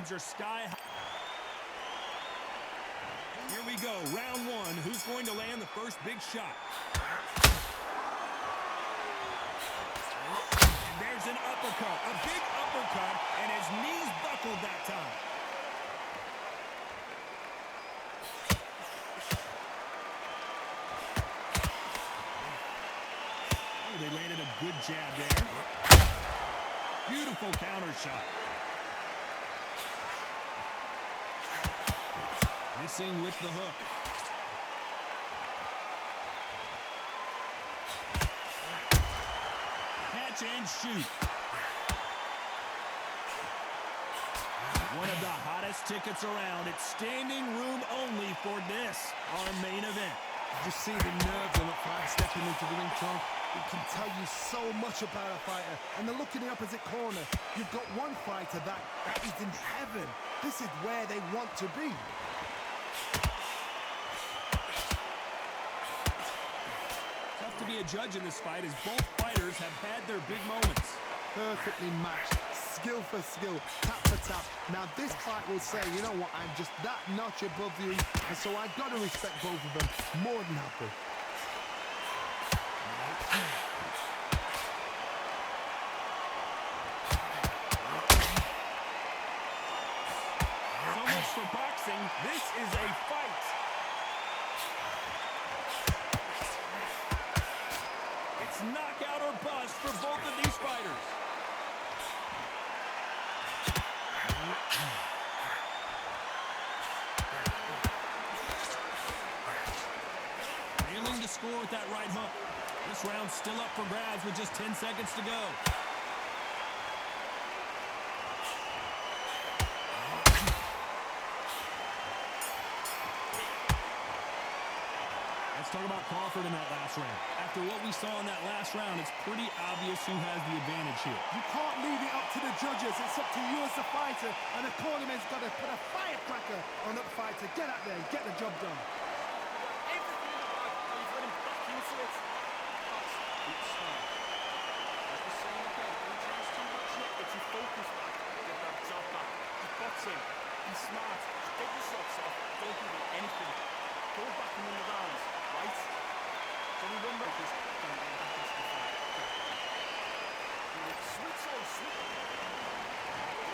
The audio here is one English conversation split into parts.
Are sky high. Here we go, round one. Who's going to land the first big shot? And there's an uppercut, a big uppercut, and his knees buckled that time. Oh, they landed a good jab there. Beautiful counter shot. Missing with the hook. Catch and shoot. One of the hottest tickets around. It's standing room only for this, our main event. Just see the nerves on that fight stepping into the ring, Tom. It can tell you so much about a fighter. And then look in the opposite corner. You've got one fighter that is in heaven. This is where they want to be. Tough to be a judge in this fight as both fighters have had their big moments. Perfectly matched, skill for skill, tap for tap. Now this fight will say, you know what, I'm just that notch above you, and so I've got to respect both of them more than happy. So much for boxing. This is a fight. It's knockout or bust for both of these fighters. Failing to score with that right hook. This round's still up for grabs with just 10 seconds to go. Let's talk about Crawford in that last round. After what we saw in that last round, it's pretty obvious who has the advantage here. You can't leave it up to the judges. It's up to you as the fighter, and the cornerman's got to put a firecracker on that fighter. Get out there and get the job done. Everything in the bag, and you've let him back into it. That's smart. Like we're saying again, don't chase too much yet, but you focus back, get that job back. He's boxing, he's smart, just get your shots off, don't give him anything. Go back and win the rounds, right? So we run like this, and then back into the fight. Sweet soul, sweet.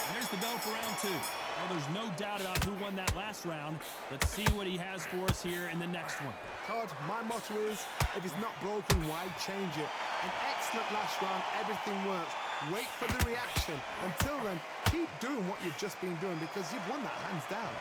And there's the bell for round two. Well, there's no doubt about who won that last round. Let's see what he has for us here in the next one. Todd, my motto is, if it's not broken, why change it? An excellent last round, everything works. Wait for the reaction. Until then, keep doing what you've just been doing because you've won that hands down.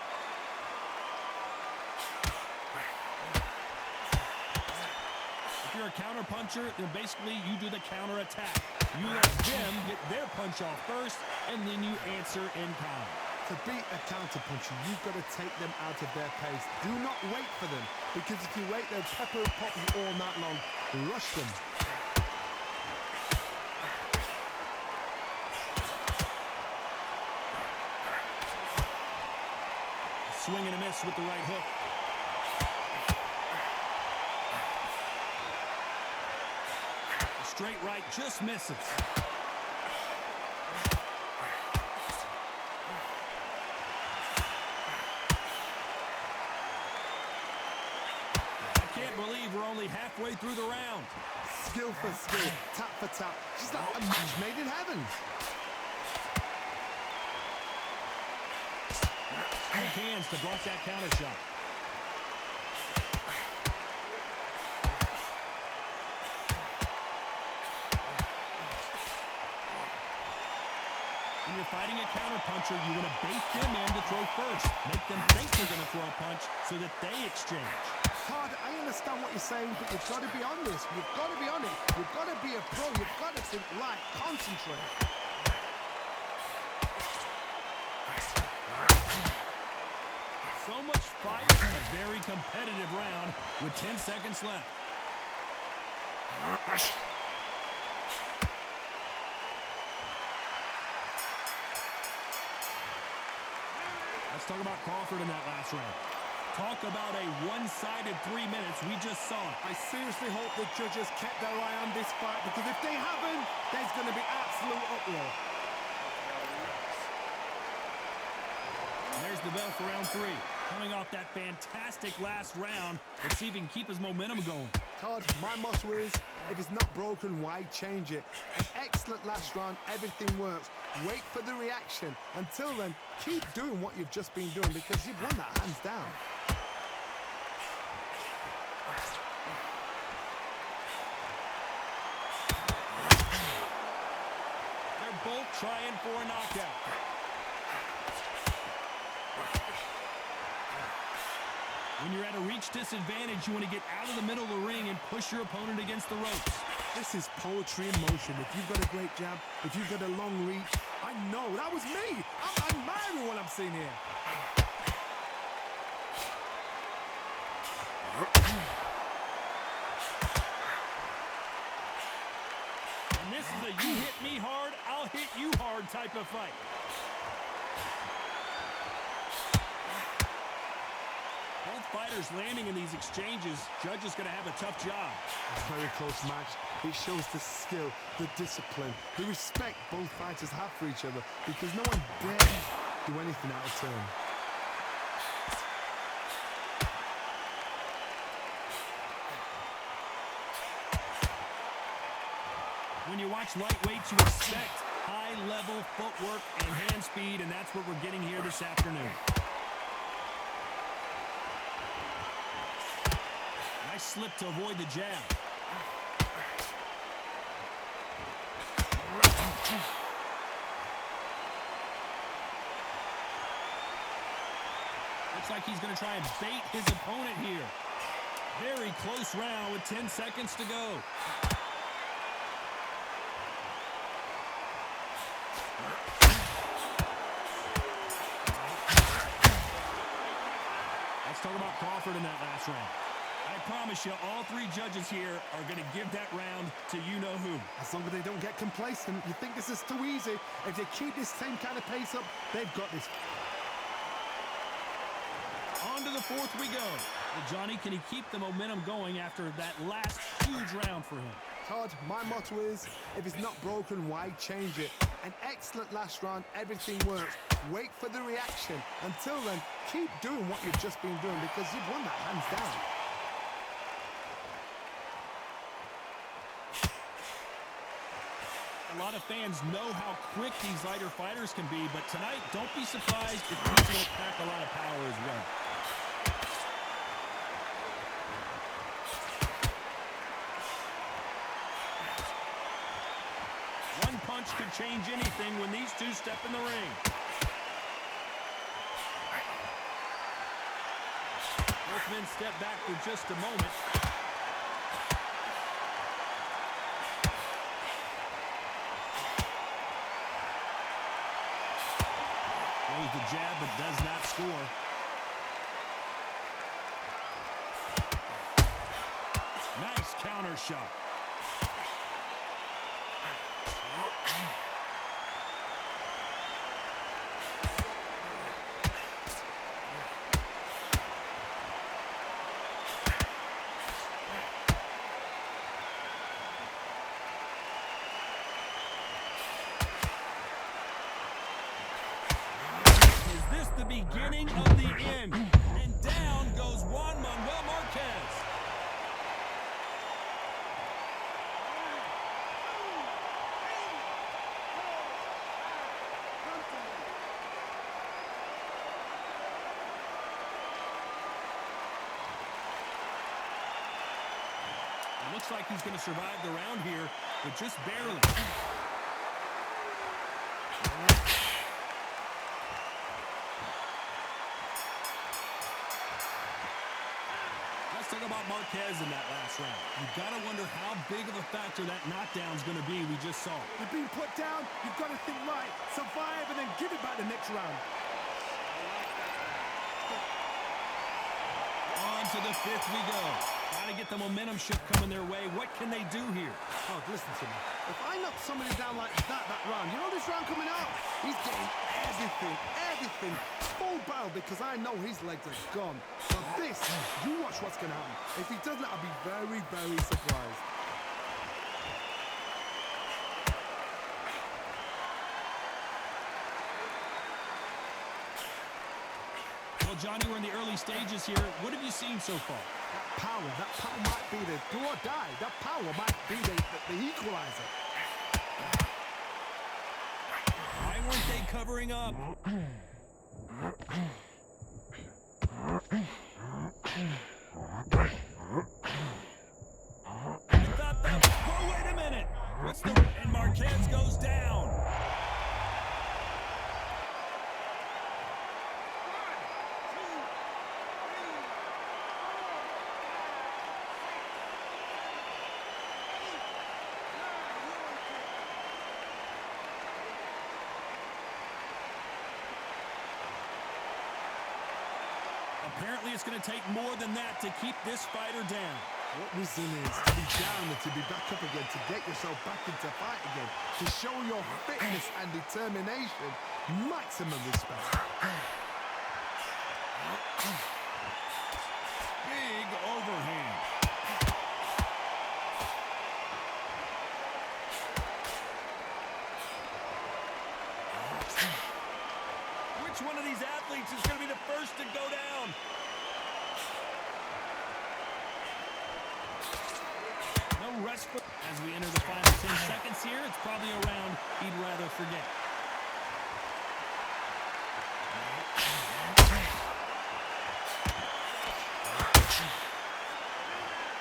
If you're a counter puncher, then basically you do the counter attack. You let them get their punch off first, and then you answer in kind. To beat a counter puncher, you've got to take them out of their pace. Do not wait for them, because if you wait, they'll pepper and pop you all night long. Rush them. Swing and a miss with the right hook. Straight right just misses. I can't believe we're only halfway through the round. Skill for skill, tap for tap, just like a match made in heaven. Quick hands to block that counter shot. When you're fighting a counterpuncher, you want to bait them in to throw first. Make them think they're going to throw a punch so that they exchange. Todd, I understand what you're saying, but you've got to be on this. You've got to be on it. You've got to be a pro. You've got to think right. Concentrate. So much fight, a very competitive round with 10 seconds left. Let's talk about Crawford in that last round. Talk about a one-sided 3 minutes. We just saw it. I seriously hope the judges kept their eye on this fight, because if they haven't, there's going to be absolute uproar. the bell for round 3. Coming off that fantastic last round, let's see if he can keep his momentum going. Todd, my motto is, if it's not broken, why change it? An excellent last round, everything works. Wait for the reaction. Until then, keep doing what you've just been doing because you've won that hands down. They're both trying for a knockout. When you're at a reach disadvantage, you want to get out of the middle of the ring and push your opponent against the ropes. This is poetry in motion. If you've got a great jab, if you've got a long reach, I know, that was me. I'm admiring what I'm seeing here. And this is a you hit me hard, I'll hit you hard type of fight. Both fighters landing in these exchanges. Judge is going to have a tough job. It's a very close match. It shows the skill, the discipline, the respect both fighters have for each other because no one dares do anything out of turn. When you watch lightweights, you expect high-level footwork and hand speed, and that's what we're getting here this afternoon. Nice slip to avoid the jab. Looks like he's going to try and bait his opponent here. Very close round with 10 seconds to go. Let's talk about Crawford in that last round. I promise you, all 3 judges here are going to give that round to you-know-who. As long as they don't get complacent, you think this is too easy. If they keep this same kind of pace up, they've got this. On to the 4th we go. Well, Johnny, can he keep the momentum going after that last huge round for him? Todd, my motto is, if it's not broken, why change it? An excellent last round, everything works. Wait for the reaction. Until then, keep doing what you've just been doing because you've won that hands down. A lot of fans know how quick these lighter fighters can be, but tonight, don't be surprised if he's going to pack a lot of power as well. One punch could change anything when these two step in the ring. Both men step back for just a moment. Throws the jab, but does not score. Nice counter shot. The beginning of the end. And down goes Juan Manuel Marquez. It looks like he's going to survive the round here, but just barely. Let's talk about Marquez in that last round. You've got to wonder how big of a factor that knockdown's going to be we just saw. You've been put down, you've got to think right, survive, and then give it back the next round. On to the 5th we go. Got to get the momentum shift coming their way. What can they do here? Oh, listen to me. If I knock somebody down like that round, you know this round coming out? He's getting everything, full barrel because I know his legs are gone. So this, you watch what's going to happen. If he doesn't, I'll be very, very surprised. Well, Johnny, we're in the early stages here. What have you seen so far? That power might be the do or die. That power might be the equalizer. Why weren't they covering up? Whoa, wait a minute. And Marquez goes down. Apparently, it's going to take more than that to keep this fighter down. What resilience to be down and to be back up again, to get yourself back into fight again, to show your fitness and determination. Maximum respect. Big overhand. Which one of these athletes is going to be the first to go down? No rest for as we enter the final 10 seconds here. It's probably a round he'd rather forget.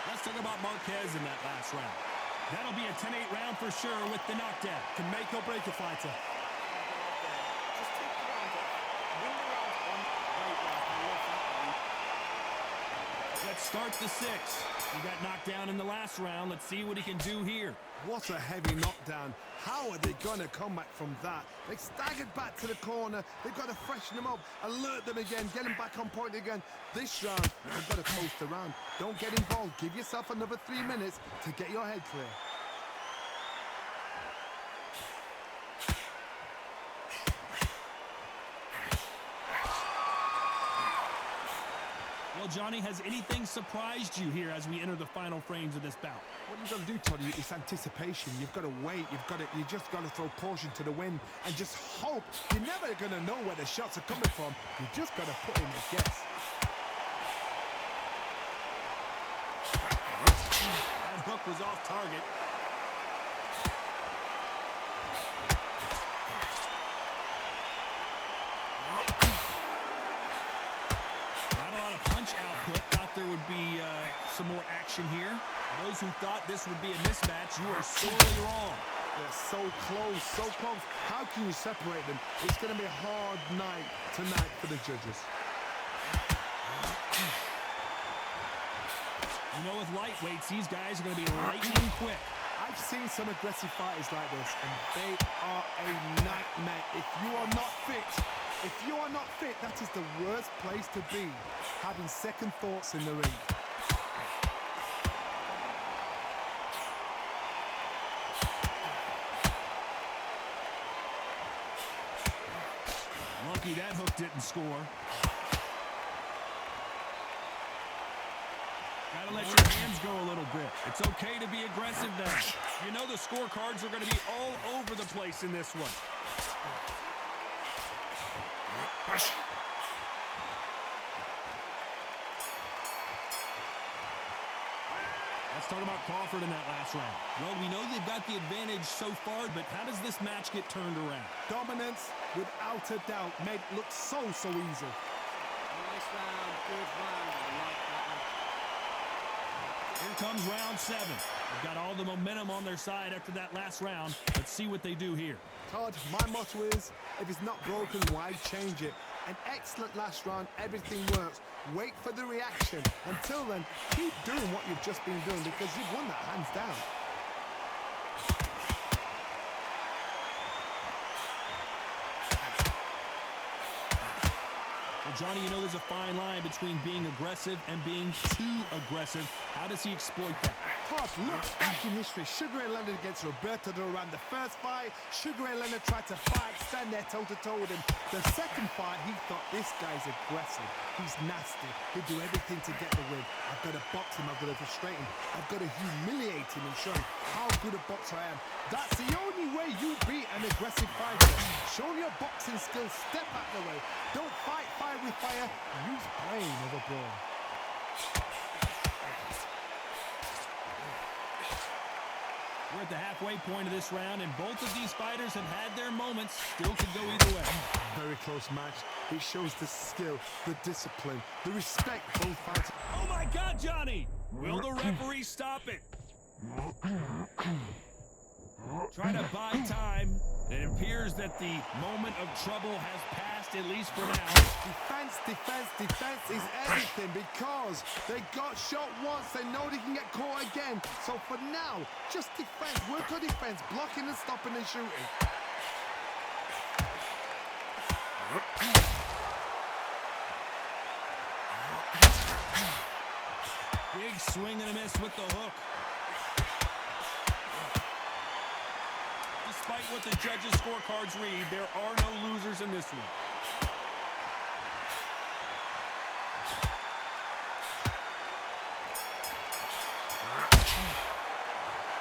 Let's talk about Marquez in that last round. That'll be a 10-8 round for sure with the knockdown. Can make or break a fighter. Just take the round off. Win the round on right now. I love that. Let's start the 6th. He got knocked down in the last round. Let's see what he can do here. What a heavy knockdown. How are they going to come back from that? They staggered back to the corner. They've got to freshen them up, alert them again, get them back on point again. This round, they've got to post the round. Don't get involved. Give yourself another 3 minutes to get your head clear. Well, Johnny, has anything surprised you here as we enter the final frames of this bout? What you've got to do, Toddy, is anticipation. You've got to wait. You just got to throw caution to the wind and just hope. You're never going to know where the shots are coming from. You just got to put in a guess. That hook was off target. Output. Thought there would be some more action here. Those who thought this would be a mismatch, you are sorely wrong. They're so close, so close. How can you separate them? It's going to be a hard night tonight for the judges. You know, with lightweights, these guys are going to be lightning quick. I've seen some aggressive fighters like this, and they are a nightmare. If you are not fit, that is the worst place to be, having second thoughts in the ring. Lucky that hook didn't score. Gotta let your hands go a little bit. It's okay to be aggressive now. You know the scorecards are going to be all over the place in this one. Let's talk about Crawford in that last round. Well, we know they've got the advantage so far, but how does this match get turned around? Dominance, without a doubt, made it look so easy. Nice round, good round. I like that one. Here comes round 7. They've got all the momentum on their side after that last round. Let's see what they do here. Todd, my motto is, if it's not broken, why change it? An excellent last round, everything works. Wait for the reaction. Until then, keep doing what you've just been doing because you've won that hands down. Well, Johnny, you know there's a fine line between being aggressive and being too aggressive. How does he exploit that? Todd, look back in history. Sugar Ray Leonard against Roberto Duran. The first fight, Sugar Ray Leonard tried to fight, stand there toe-to-toe with him. The second fight, he thought, this guy's aggressive. He's nasty. He'll do everything to get the win. I've got to box him. I've got to frustrate him. I've got to humiliate him and show him how good a boxer I am. That's the only way you beat an aggressive fighter. Show your boxing skills. Step out the way. Don't fight with fire, use plain of a brawl. We're at the halfway point of this round, and both of these fighters have had their moments. Still could go either way. Very close match. It shows the skill, the discipline, the respect both fighters. Oh my God, Johnny! Will the referee stop it? Trying to buy time. It appears that the moment of trouble has passed, at least for now. Defense, defense, defense is everything because they got shot once. They know they can get caught again. So for now, just defense. Work on defense, blocking and stopping and shooting. Big swing and a miss with the hook. Despite what the judges' scorecards read, there are no losers in this one.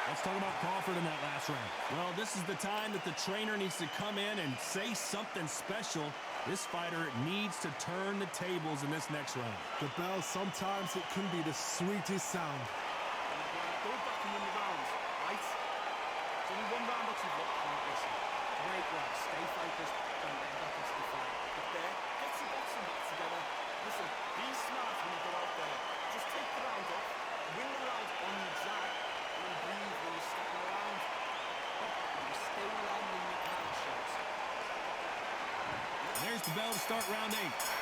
Let's talk about Crawford in that last round. Well, this is the time that the trainer needs to come in and say something special. This fighter needs to turn the tables in this next round. The bell, sometimes it can be the sweetest sound. Go back and win the rounds, right? It's only one round that you've looked at. Listen, great work. Stay focused. Don't let back into the fight. But there, get some boxing back together. Listen, be smart when you go out there. Just take the round off. Win the round on your jab. And breathe when you're stepping around. And you're still landing your power shots. There's the bell to start round 8.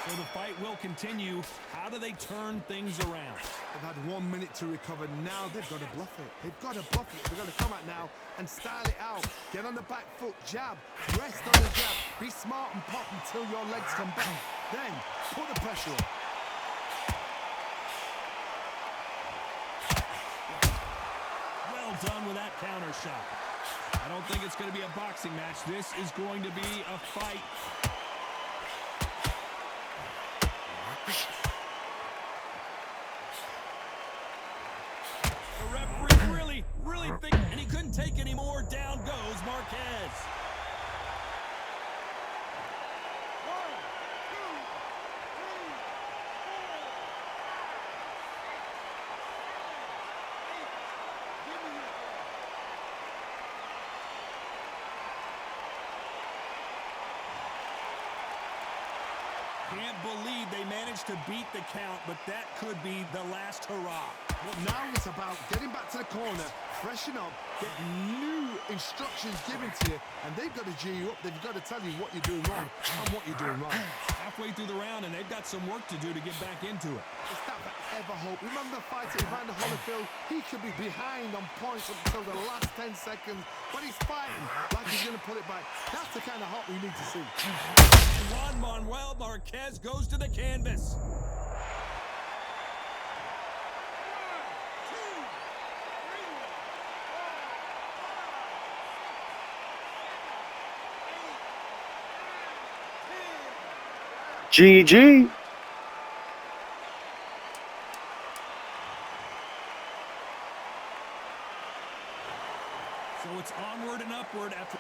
So the fight will continue. How do they turn things around? They've had 1 minute to recover. Now they've got to bluff it. They've got to bluff it. They've got to come out now and style it out. Get on the back foot, jab, rest on the jab. Be smart and pop until your legs come back. Then put the pressure on. Well done with that counter shot. I don't think it's going to be a boxing match. This is going to be a fight. The referee really thinking, and he couldn't take any more. Down goes Marquez. 1, 2, 3, 4, 5, 6, 7, 8. Give me your ball. Can't believe they managed to beat the count, but that could be the last hurrah. Well, now it's about getting back to the corner, freshen up, get new instructions given to you, and they've got to G you up. They've got to tell you what you're doing wrong and what you're doing right. Halfway through the round, and they've got some work to do to get back into it. Is that ever hope? Remember the fight at Evander Holyfield? He could be behind on points up until the last 10 seconds, but he's fighting like he's going to pull it back. That's the kind of hope we need to see. Juan Manuel Marquez goes to the canvas. GG. So it's onward and upward after...